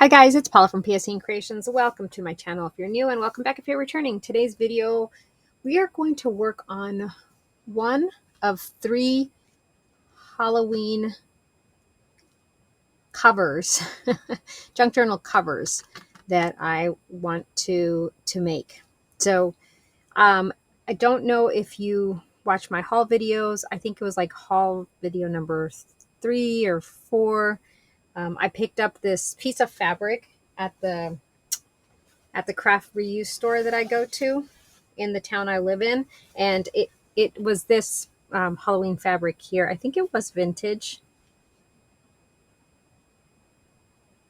Hi guys, it's Paula from PSC Creations. Welcome to my channel if you're new, and welcome back if you're returning. Today's video, we are going to work on one of 3 Halloween covers, junk journal covers that I want to make. So I don't know if you watch my haul videos. I think it was like haul video number 3 or 4. I picked up this piece of fabric at the craft reuse store that I go to in the town I live in, and it was this Halloween fabric here. I think it was vintage.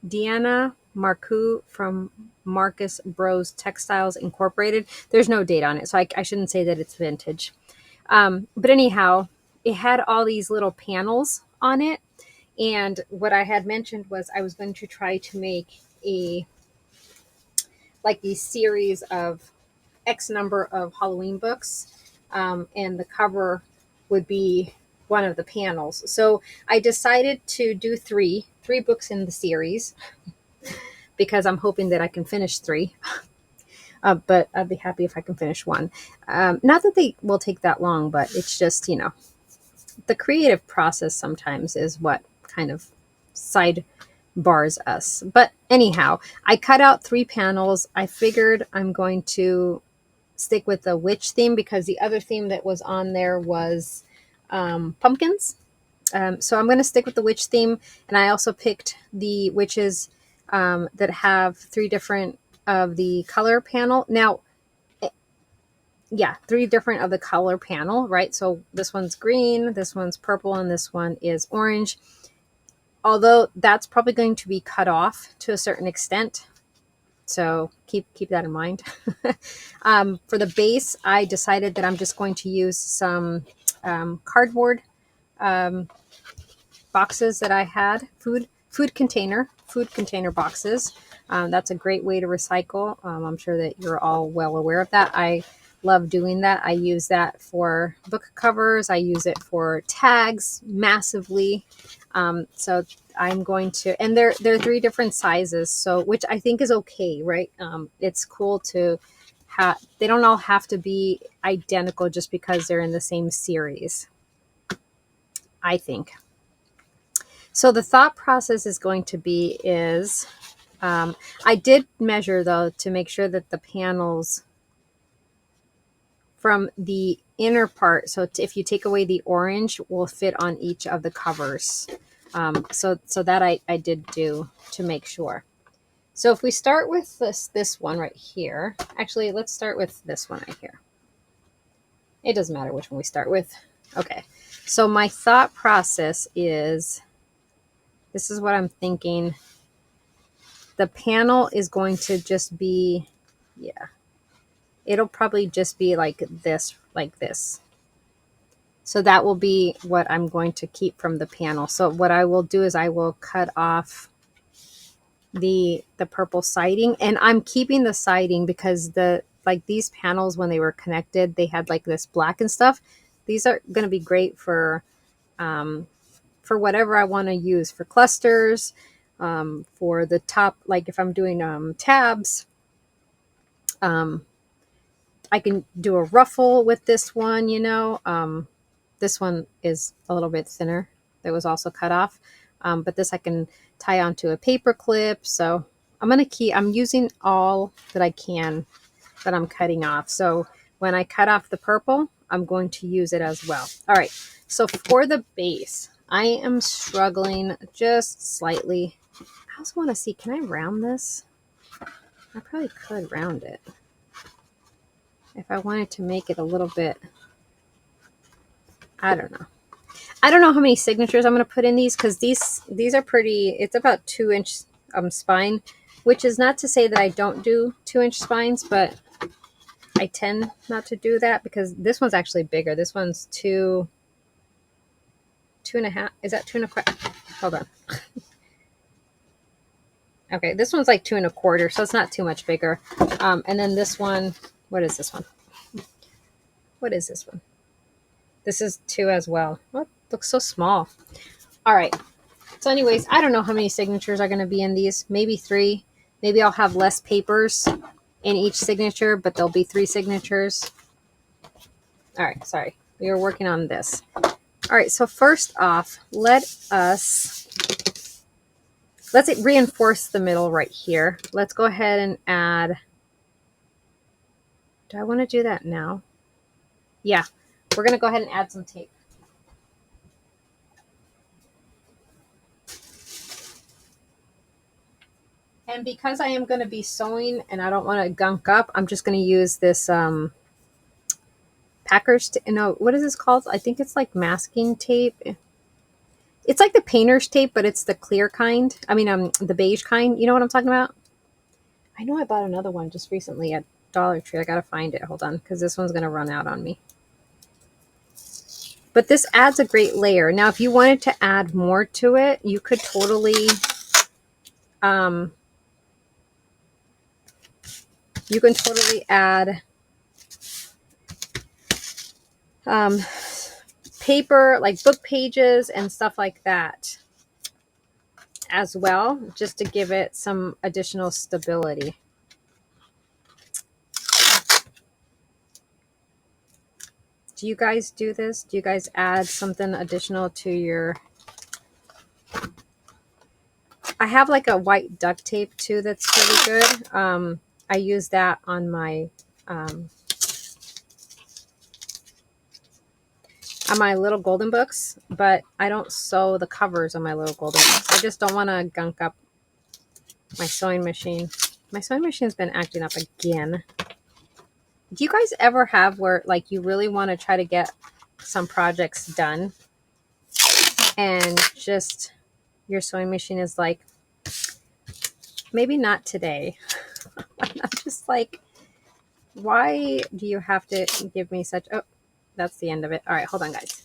Deanna Marcoux from Marcus Bros Textiles Incorporated. There's no date on it, so I shouldn't say that it's vintage. But anyhow, it had all these little panels on it, and what I had mentioned was I was going to try to make a series of X number of Halloween books, and the cover would be one of the panels. So I decided to do three books in the series because I'm hoping that I can finish 3. But I'd be happy if I can finish 1. Not that they will take that long, but it's just, the creative process sometimes is what kind of sidebars us. But anyhow, I cut out 3 panels. I figured I'm going to stick with the witch theme because the other theme that was on there was pumpkins. So I'm going to stick with the witch theme. And I also picked the witches that have 3 different of the color panel. Now, yeah, 3 different of the color panel, right? So this one's green, this one's purple, and this one is orange. Although that's probably going to be cut off to a certain extent. So keep that in mind. For the base, I decided that I'm just going to use some cardboard boxes that I had, food container boxes. That's a great way to recycle. I'm sure that you're all well aware of that. I love doing that. I use that for book covers. I use it for tags massively. So I'm going to, and they're 3 different sizes, so which I think is okay, right? It's cool to have. They don't all have to be identical just because they're in the same series, I think. So the thought process is going to be I did measure though to make sure that the panels from the inner part, so if you take away the orange, will fit on each of the covers. So that I did do to make sure. So if we start with this one right here, actually, let's start with this one right here. It doesn't matter which one we start with. Okay. So my thought process is, this is what I'm thinking. The panel is going to just be, yeah, it'll probably just be like this. So that will be what I'm going to keep from the panel. So what I will do is I will cut off the purple siding, and I'm keeping the siding because these panels, when they were connected, they had like this black and stuff. These are going to be great for whatever I want to use, for clusters, for the top, like if I'm doing tabs. I can do a ruffle with this one, this one is a little bit thinner. That was also cut off. But this I can tie onto a paper clip. So I'm using all that I can that I'm cutting off. So when I cut off the purple, I'm going to use it as well. All right. So for the base, I am struggling just slightly. I also want to see, can I round this? I probably could round it if I wanted to make it a little bit. I don't know. I don't know how many signatures I'm going to put in these, because these are pretty. It's about 2-inch spine, which is not to say that I don't do 2-inch spines, but I tend not to do that because this one's actually bigger. This one's 2.5. Is that 2.25? Hold on. Okay, this one's like 2.25, so it's not too much bigger. And then this one, what is this one? What is this one? This is 2 as well. What? Looks so small. All right. So anyways, I don't know how many signatures are going to be in these. Maybe 3. Maybe I'll have less papers in each signature, but there'll be 3 signatures. All right, sorry. We are working on this. All right, so first off, let's reinforce the middle right here. Let's go ahead and add, do I want to do that now? Yeah, we're going to go ahead and add some tape. And because I am going to be sewing and I don't want to gunk up, I'm just going to use this Packers, no, what is this called? I think it's like masking tape. It's like the painter's tape, but it's the clear kind. I mean, the beige kind. You know what I'm talking about? I know I bought another one just recently at Dollar Tree. I got to find it. Hold on, because this one's going to run out on me. But this adds a great layer. Now, if you wanted to add more to it, you could totally, you can totally add paper, like book pages and stuff like that as well, just to give it some additional stability. Do you guys do this? Do you guys add something additional to your... I have like a white duct tape too that's pretty good. I use that on my little golden books, but I don't sew the covers on my little golden books. I just don't want to gunk up my sewing machine. My sewing machine's been acting up again. Do you guys ever have where like you really want to try to get some projects done and just your sewing machine is like, maybe not today? I'm just like, why do you have to give me such... Oh, that's the end of it. All right, hold on, guys.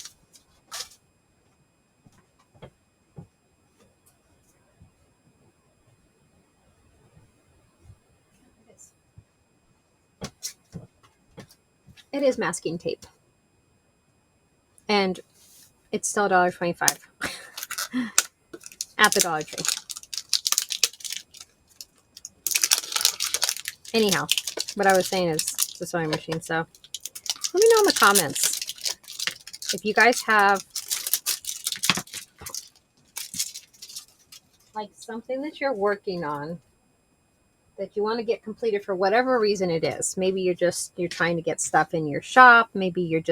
It is masking tape. And it's still $1.25 at the Dollar Tree. Anyhow, what I was saying is the sewing machine. So let me know in the comments if you guys have like something that you're working on that you want to get completed for whatever reason it is. Maybe you're trying to get stuff in your shop. Maybe you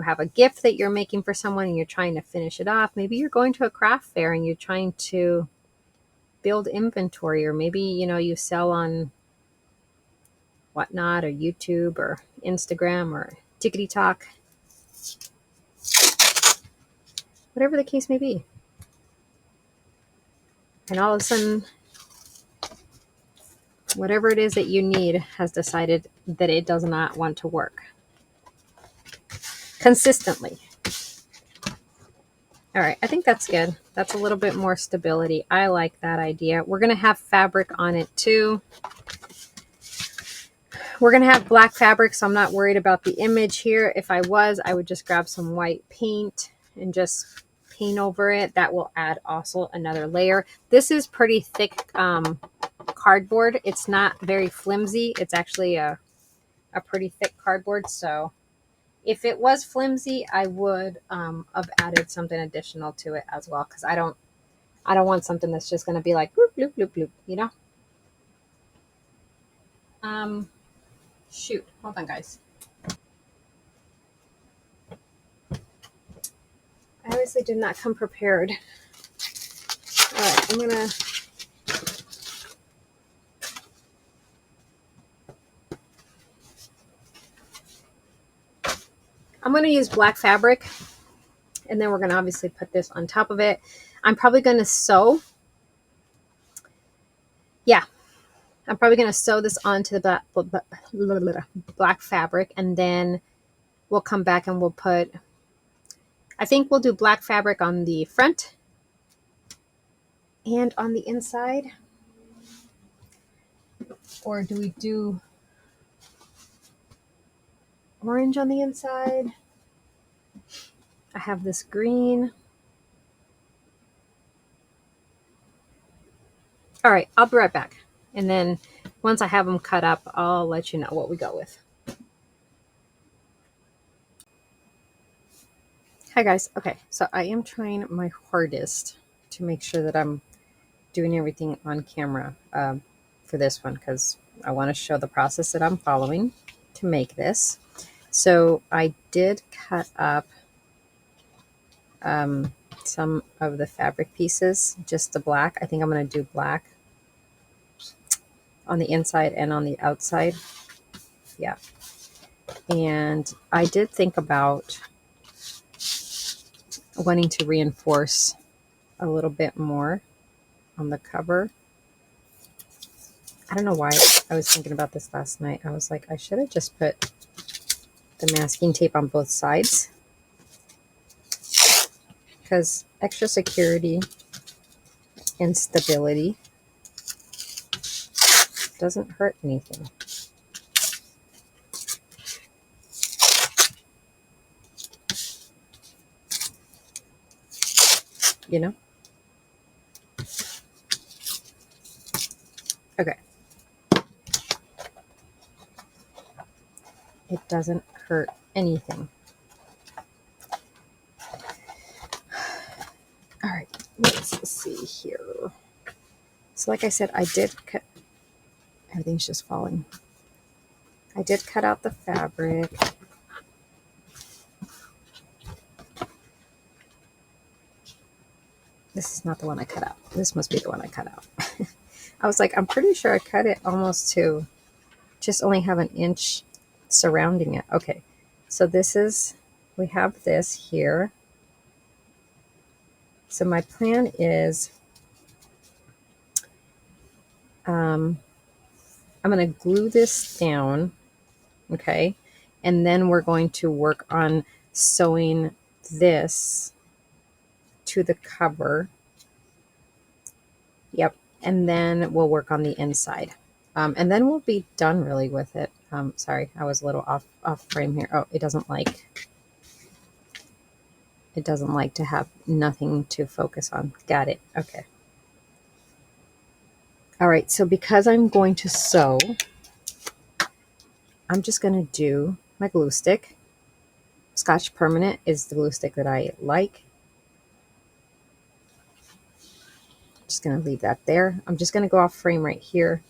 have a gift that you're making for someone and you're trying to finish it off. Maybe you're going to a craft fair and you're trying to build inventory, or maybe, you sell on Whatnot or YouTube or Instagram or TikTok, whatever the case may be. And all of a sudden, whatever it is that you need has decided that it does not want to work consistently. All right, I think that's good. That's a little bit more stability. I like that idea. We're going to have fabric on it too. We're going to have black fabric, so I'm not worried about the image here. If I was, I would just grab some white paint and just paint over it. That will add also another layer. This is pretty thick cardboard. It's not very flimsy. It's actually a pretty thick cardboard. So if it was flimsy, I would have added something additional to it as well, because I don't want something that's just going to be like bloop, bloop, bloop, bloop, you know? Shoot. Hold on, guys. I obviously did not come prepared. All right, I'm gonna use black fabric, and then we're gonna obviously put this on top of it. I'm probably gonna sew. Yeah, I'm probably gonna sew this onto the black fabric, and then we'll come back and we'll put... I think we'll do black fabric on the front and on the inside. Or do we do orange on the inside? I have this green. All right, I'll be right back. And then once I have them cut up, I'll let you know what we go with. Hi guys. Okay, so I am trying my hardest to make sure that I'm doing everything on camera for this one, because I want to show the process that I'm following to make this. So I did cut up some of the fabric pieces, just the black. I think I'm going to do black on the inside and on the outside. Yeah. And I did think about wanting to reinforce a little bit more on the cover. I don't know why I was thinking about this last night. I was like, I should have just put the masking tape on both sides, because extra security and stability doesn't hurt anything. You know? Okay. It doesn't hurt anything. All right, let's see here. So like I said, I did cut, everything's just falling. I did cut out the fabric. This is not the one I cut out. This must be the one I cut out. I was like, I'm pretty sure I cut it almost to just only have an inch surrounding it. Okay, so this is, we have this here. So my plan is I'm going to glue this down, okay? And then we're going to work on sewing this to the cover. Yep. And then we'll work on the inside. And then we'll be done really with it. Sorry, I was a little off frame here. Oh, it doesn't like to have nothing to focus on. Got it. Okay. All right, so because I'm going to sew, I'm just going to do my glue stick. Scotch Permanent is the glue stick that I like. Just going to leave that there. I'm just going to go off frame right here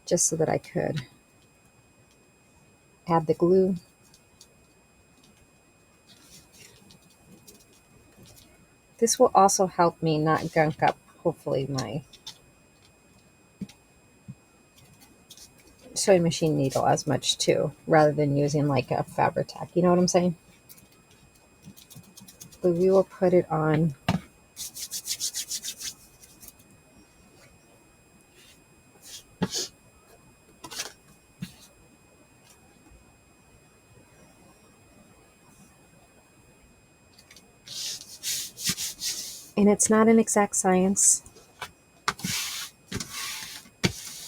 just so that I could add the glue. This will also help me not gunk up, hopefully, my sewing machine needle as much too, rather than using like a Fabri-Tac. You know what I'm saying? But we will put it on. And it's not an exact science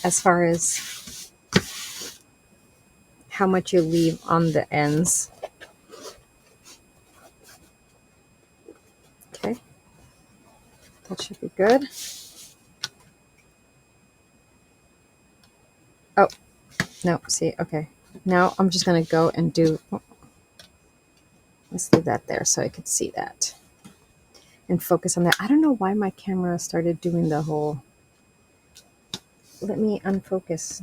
as far as how much you leave on the ends. Okay, that should be good. Oh, no, see, okay. Now I'm just going to go and do, let's leave that there so I could see that and focus on that. I don't know why my camera started doing the whole, let me unfocus.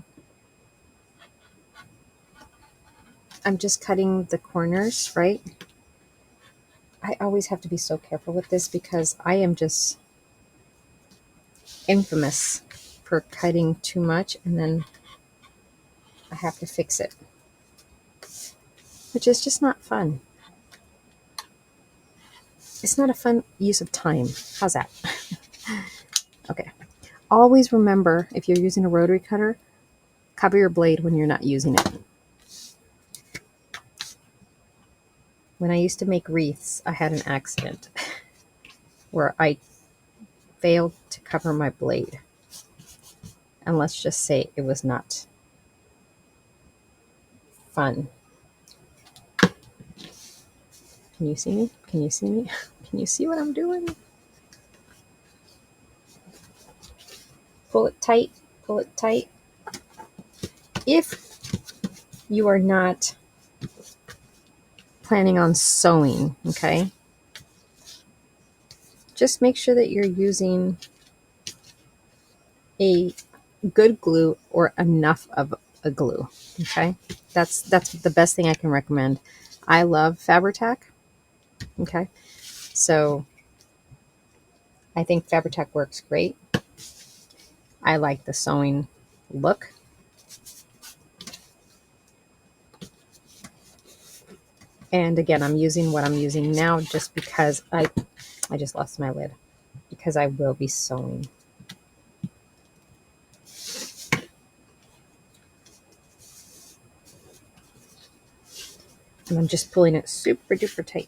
I'm just cutting the corners, right? I always have to be so careful with this because I am just infamous for cutting too much and then I have to fix it, which is just not fun. It's not a fun use of time. How's that? Okay. Always remember, if you're using a rotary cutter, cover your blade when you're not using it. When I used to make wreaths, I had an accident where I failed to cover my blade. And let's just say it was not fun. Can you see me? Can you see me? Can you see what I'm doing? Pull it tight, pull it tight. If you are not planning on sewing, okay, just make sure that you're using a good glue or enough of a glue, okay? That's the best thing I can recommend. I love Fabri-Tac, okay? So I think Fabri-Tac works great. I like the sewing look. And again, I'm using what I'm using now just because I just lost my lid, because I will be sewing. And I'm just pulling it super duper tight.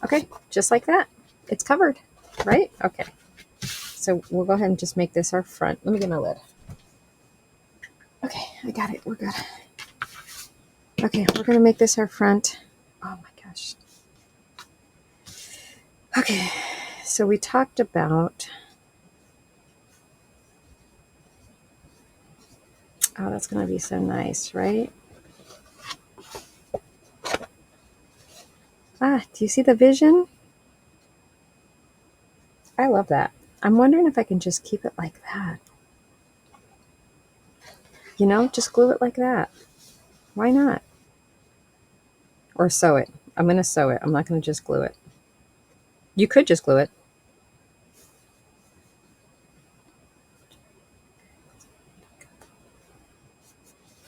Okay, just like that. It's covered, right? Okay. So we'll go ahead and just make this our front. Let me get my lid. Okay, I got it. We're good. Okay, we're going to make this our front. Oh my gosh. Okay, so we talked about... Oh, that's going to be so nice, right? Ah, do you see the vision? I love that. I'm wondering if I can just keep it like that. You know, just glue it like that. Why not? Or sew it. I'm going to sew it. I'm not going to just glue it. You could just glue it.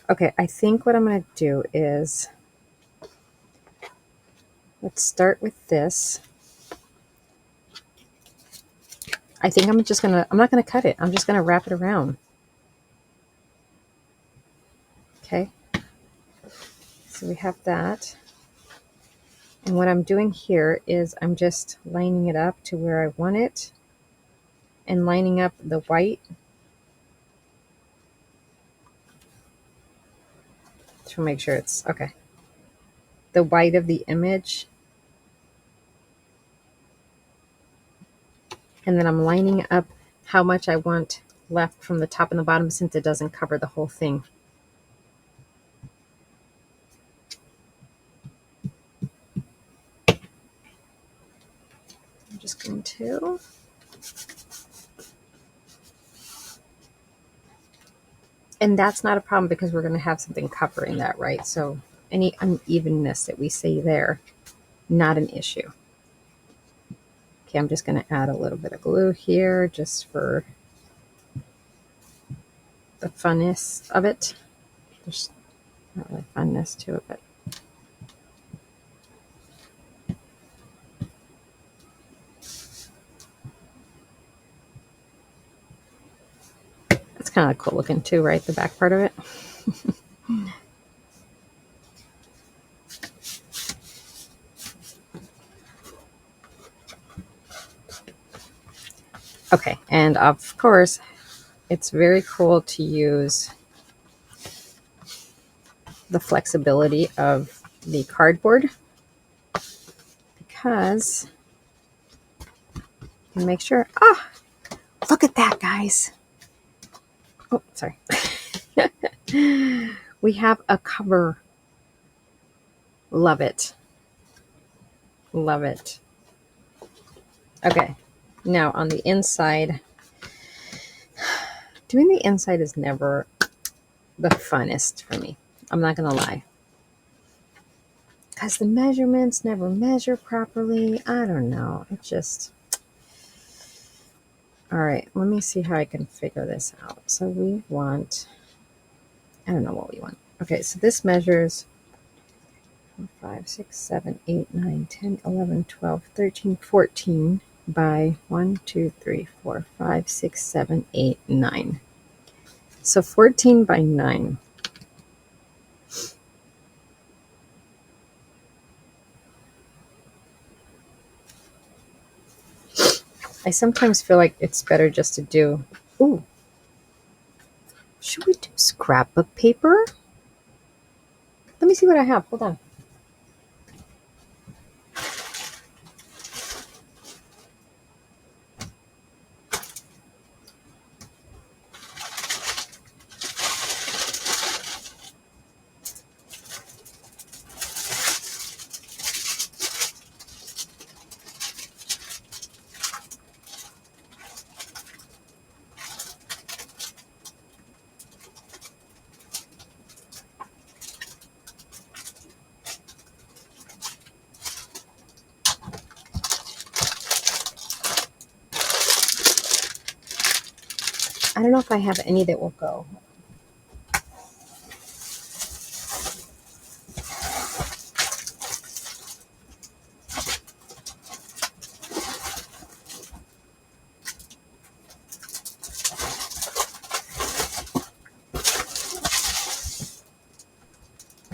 Okay, I think what I'm going to do is, let's start with this. I think I'm not going to cut it. I'm just going to wrap it around. Okay. So we have that. And what I'm doing here is I'm just lining it up to where I want it and lining up the white to make sure it's okay. The white of the image. And then I'm lining up how much I want left from the top and the bottom, since it doesn't cover the whole thing. I'm just going to... And that's not a problem because we're going to have something covering that, right? So any unevenness that we see there, not an issue. Okay, I'm just going to add a little bit of glue here just for the funness of it. There's not really funness to it, but it's kind of cool looking too, right? The back part of it. Okay, and of course, it's very cool to use the flexibility of the cardboard, because you can make sure... Oh, look at that, guys. Oh, sorry. We have a cover. Love it. Love it. Okay, now on the inside, doing the inside is never the funnest for me. I'm not going to lie. Because the measurements never measure properly. I don't know. It just... All right, let me see how I can figure this out. So we want... I don't know what we want. Okay, so this measures 5, 6, 7, 8, 9, 10, 11, 12, 13, 14 by 1, 2, 3, 4, 5, 6, 7, 8, 9. So 14 by 9. I sometimes feel like it's better just to do... Ooh. Should we do scrapbook paper? Let me see what I have. Hold on. I don't know if I have any that will go.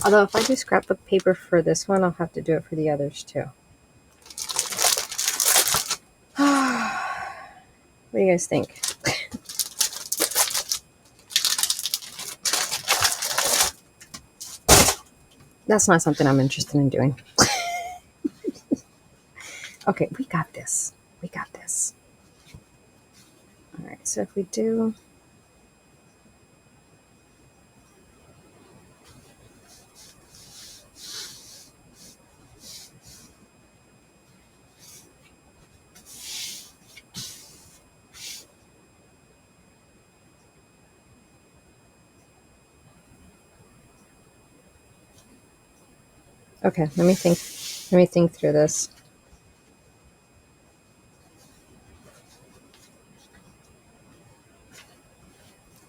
Although if I do scrapbook paper for this one, I'll have to do it for the others too. What do you guys think? That's not something I'm interested in doing. Okay, we got this. We got this. All right, so if we do... Okay, let me think. Let me think through this.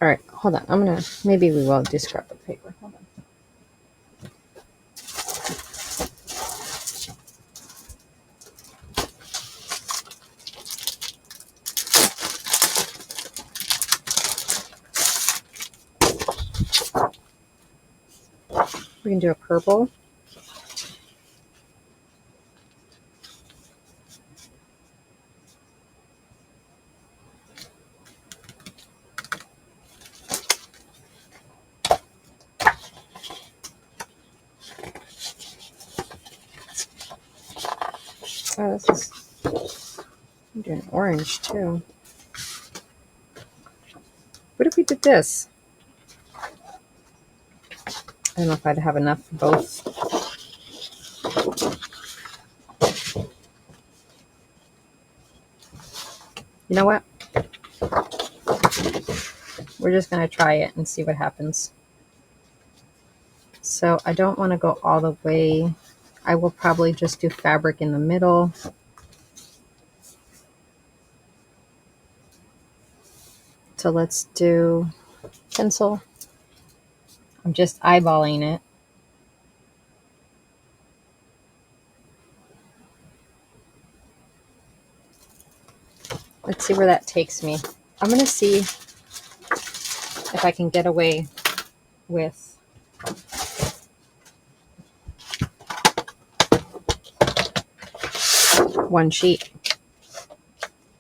All right, hold on. Maybe we will do scrapbook paper. Hold on. We can do a purple. Oh, I'm doing orange too. What if we did this? I don't know if I'd have enough for both. You know what? We're just going to try it and see what happens. So I don't want to go all the way. I will probably just do fabric in the middle. So let's do pencil. I'm just eyeballing it. Let's see where that takes me. I'm going to see if I can get away with one sheet.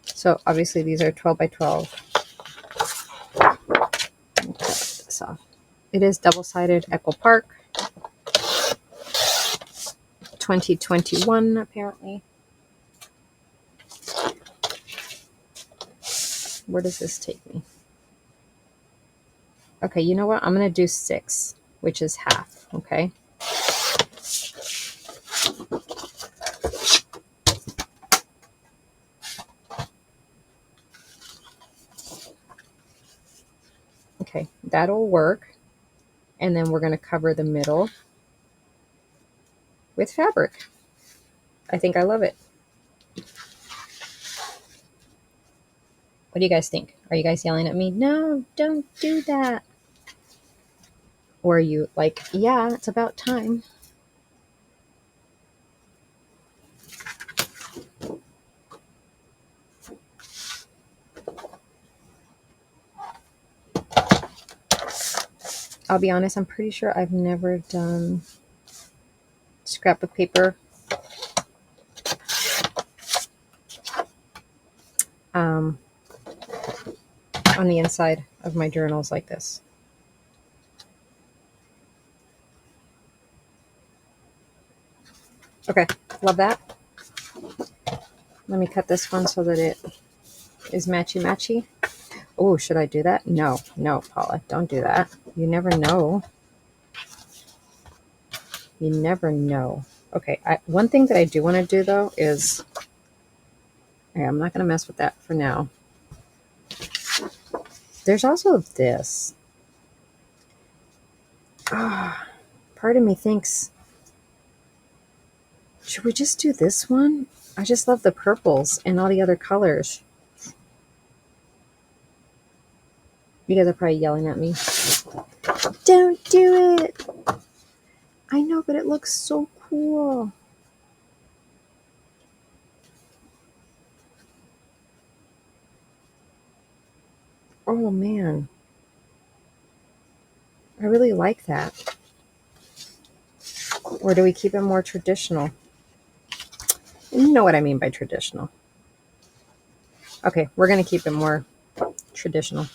So obviously these are 12 by 12. Let me cut this off. It is double-sided Echo Park 2021 apparently. Where does this take me? Okay, you know what? I'm going to do 6, which is half, okay? Okay, that'll work. And then we're going to cover the middle with fabric. I think I love it. What do you guys think? Are you guys yelling at me? No, don't do that. Or are you like, yeah, it's about time? I'll be honest, I'm pretty sure I've never done scrapbook paper on the inside of my journals like this. Okay, love that. Let me cut this one so that it is matchy-matchy. Oh, should I do that? No, Paula, don't do that. You never know. You never know. Okay, one thing that I do want to do, though, is... Okay, I'm not going to mess with that for now. There's also this. Part of me thinks... Should we just do this one? I just love the purples and all the other colors. You guys are probably yelling at me. Don't do it. I know, but it looks so cool. Oh man. I really like that. Or do we keep it more traditional? You know what I mean by traditional. Okay, we're going to keep it more traditional.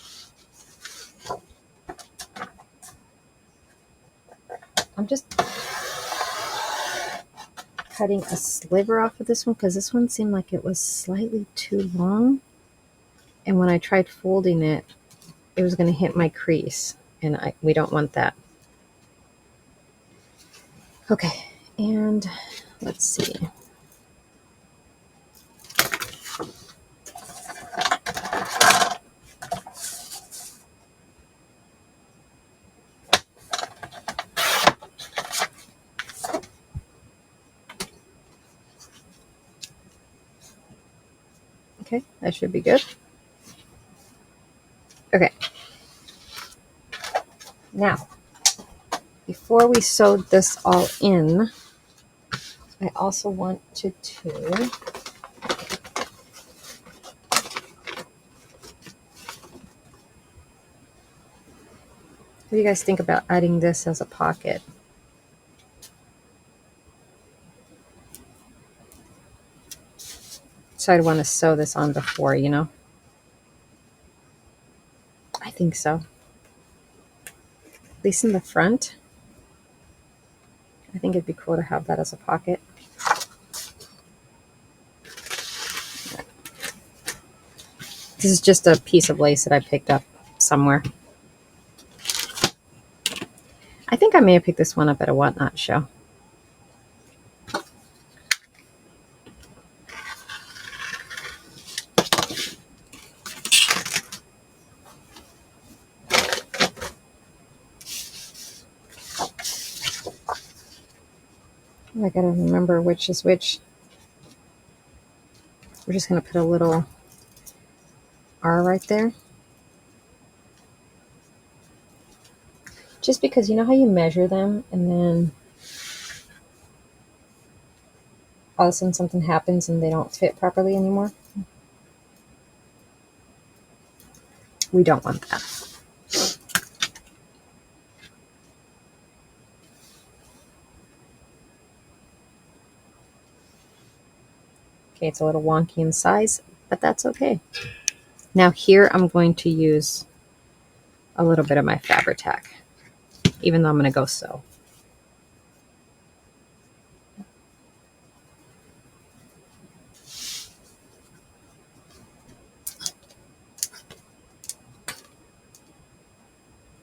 I'm just cutting a sliver off of this one because this one seemed like it was slightly too long. And when I tried folding it, it was going to hit my crease. And we don't want that. Okay, and let's see. Okay, that should be good. Okay. Now, before we sewed this all in, I also wanted to what do you guys think about adding this as a pocket? So I'd want to sew this on before, you know? I think so. At least in the front. I think it'd be cool to have that as a pocket. This is just a piece of lace that I picked up somewhere. I think I may have picked this one up at a Whatnot show. I gotta remember which is which. We're just gonna put a little R right there. Just because you know how you measure them and then all of a sudden something happens and they don't fit properly anymore? We don't want that. Okay, it's a little wonky in size, but that's okay. Now here I'm going to use a little bit of my Fabri-Tac, even though I'm going to go sew.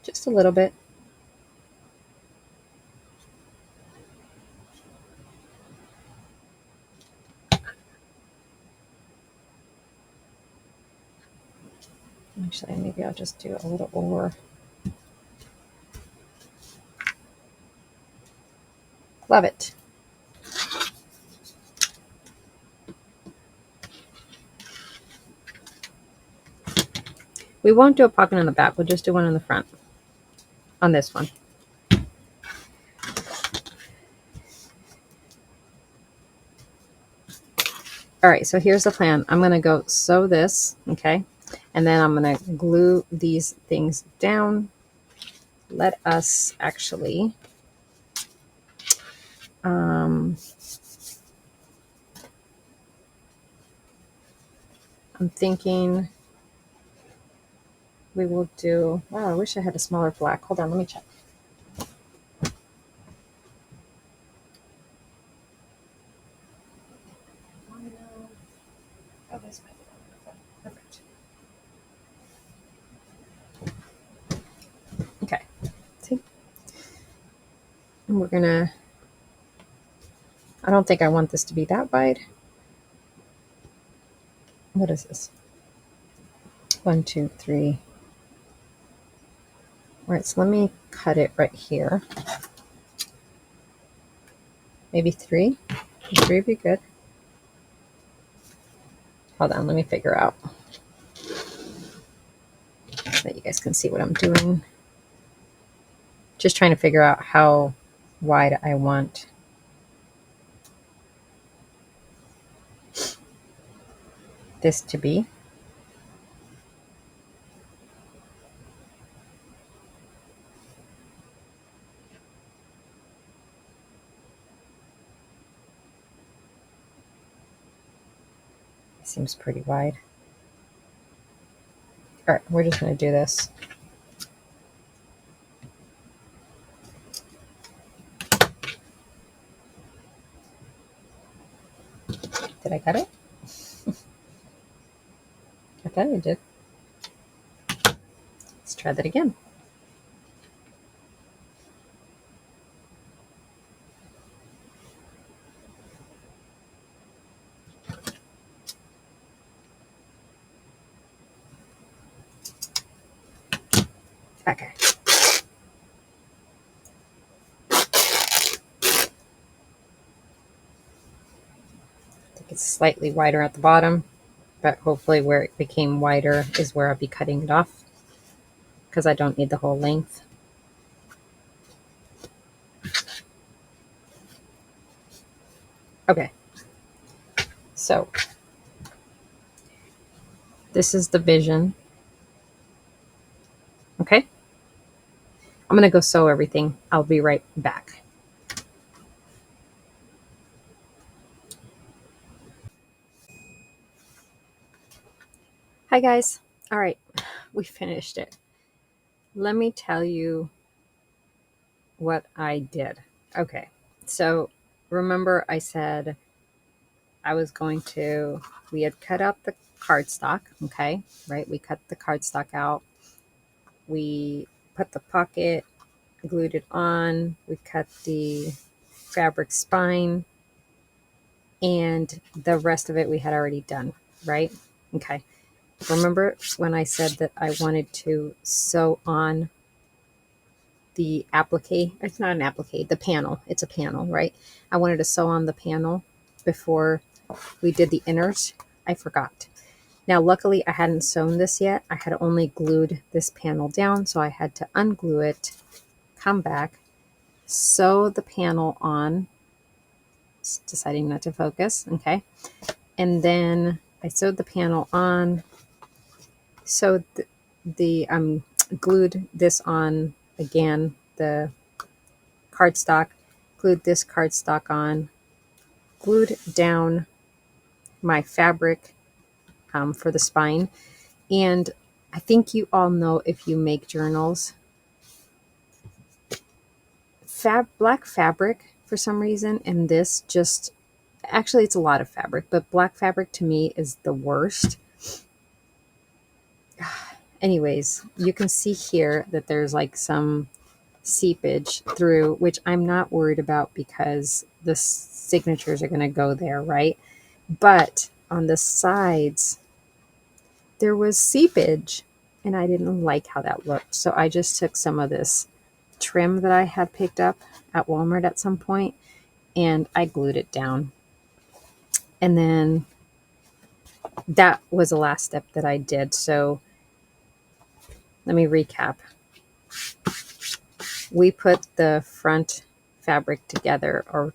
Just a little bit. Actually, maybe I'll just do a little over. Love it. We won't do a pocket on the back. We'll just do one on the front on this one. All right, so here's the plan. I'm going to go sew this, okay? And then I'm going to glue these things down. Let us actually I'm thinking we will do, wow, I wish I had a smaller black. Hold on, let me check. Oh, this might be perfect. Okay, see? And we're gonna, I don't think I want this to be that wide. What is this? 1, 2, 3. All right, so let me cut it right here. Maybe 3. 3 would be good. Hold on, let me figure out. There you guys can see what I'm doing. Just trying to figure out how wide I want this to be. Seems pretty wide. All right, we're just going to do this. Did I cut it? I thought I did. Let's try that again. Okay. I think it's slightly wider at the bottom, but hopefully where it became wider is where I'll be cutting it off, because I don't need the whole length. Okay. So this is the vision. Okay. I'm going to go sew everything. I'll be right back. Hi guys. All right. We finished it. Let me tell you what I did. Okay. So remember I said I was going to, we had cut out the cardstock. Okay. Right. We cut the cardstock out. We put the pocket, glued it on. We cut the fabric spine, and the rest of it we had already done. Right. Okay. Remember when I said that I wanted to sew on the applique? It's not an applique, the panel. It's a panel, right? I wanted to sew on the panel before we did the inners. I forgot. Now, luckily, I hadn't sewn this yet. I had only glued this panel down, so I had to unglue it, come back, sew the panel on. It's deciding not to focus, okay? And then I sewed the panel on, sewed the glued this on again, the cardstock, glued this cardstock on, glued down my fabric for the spine. And I think you all know, if you make journals, black fabric for some reason, and this just, actually it's a lot of fabric, but black fabric to me is the worst. Anyways, you can see here that there's like some seepage through, which I'm not worried about because the signatures are going to go there, right? But on the sides, there was seepage, and I didn't like how that looked. So I just took some of this trim that I had picked up at Walmart at some point, and I glued it down. And then that was the last step that I did. So let me recap. We put the front fabric together, or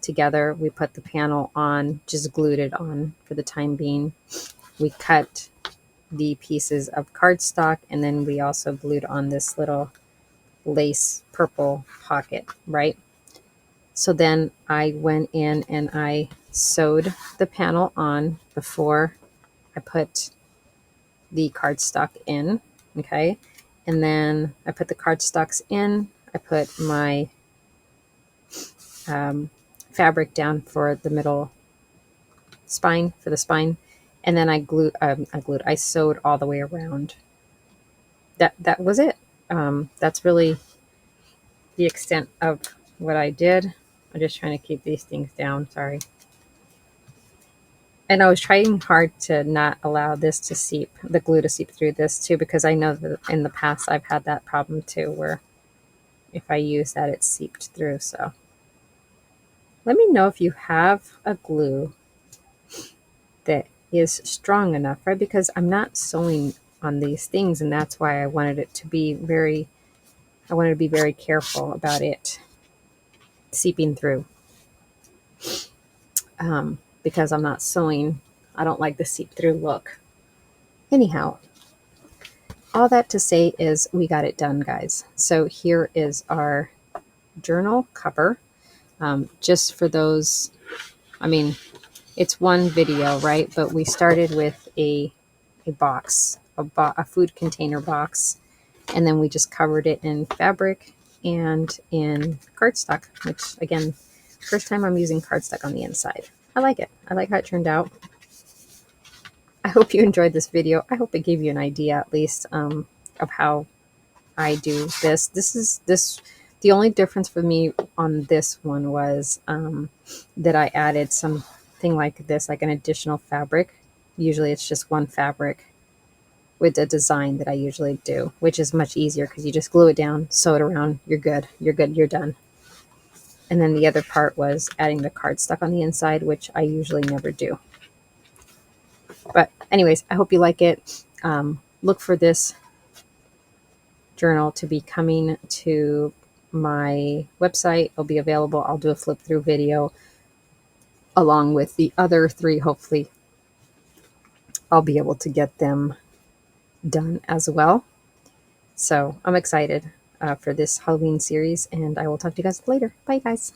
together. We put the panel on, just glued it on for the time being. We cut the pieces of cardstock, and then we also glued on this little lace purple pocket, right? So then I went in and I sewed the panel on before I put the cardstock in, okay? And then I put the cardstocks in. I put my fabric down for the middle spine, for the spine, and then I sewed all the way around. That was it. That's really the extent of what I did. I'm just trying to keep these things down. Sorry. And I was trying hard to not allow this to seep, the glue to seep through this too, because I know that in the past I've had that problem too, where if I use that, it seeped through. So let me know if you have a glue that is strong enough, right? Because I'm not sewing on these things, and that's why I wanted it to be very careful about it seeping through, because I'm not sewing. I don't like the seep through look. Anyhow, all that to say is we got it done, guys. So here is our journal cover. Just for those, I mean, it's one video, right? But we started with a box, a food container box, and then we just covered it in fabric and in cardstock, which again, first time I'm using cardstock on the inside. I like it. I like how it turned out. I hope you enjoyed this video. I hope it gave you an idea at least of how I do this. The only difference for me on this one was that I added something like this, like an additional fabric. Usually it's just one fabric with the design that I usually do, which is much easier because you just glue it down, sew it around, you're good, you're done. And then the other part was adding the cardstock on the inside, which I usually never do. But anyways, I hope you like it. Look for this journal to be coming to my website. It'll be available. I'll do a flip through video along with the other 3. Hopefully I'll be able to get them done as well. So I'm excited for this Halloween series, and I will talk to you guys later. Bye, guys.